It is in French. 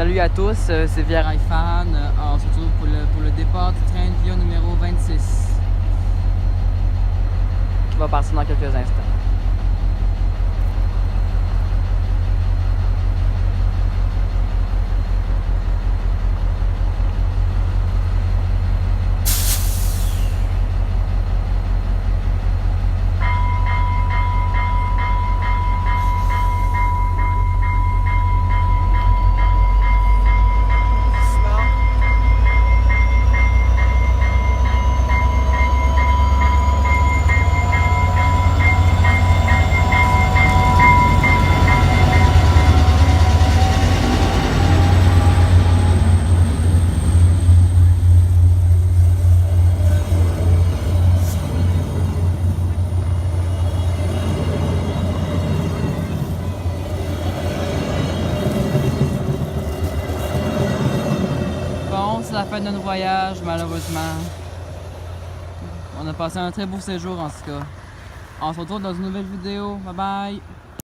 Salut à tous, c'est Viera Fan. On se retrouve pour le départ du train de Via numéro 26 qui va partir dans quelques instants. Bon, c'est la fin de notre voyage, malheureusement. On a passé un très beau séjour en tout cas. On se retrouve dans une nouvelle vidéo. Bye bye!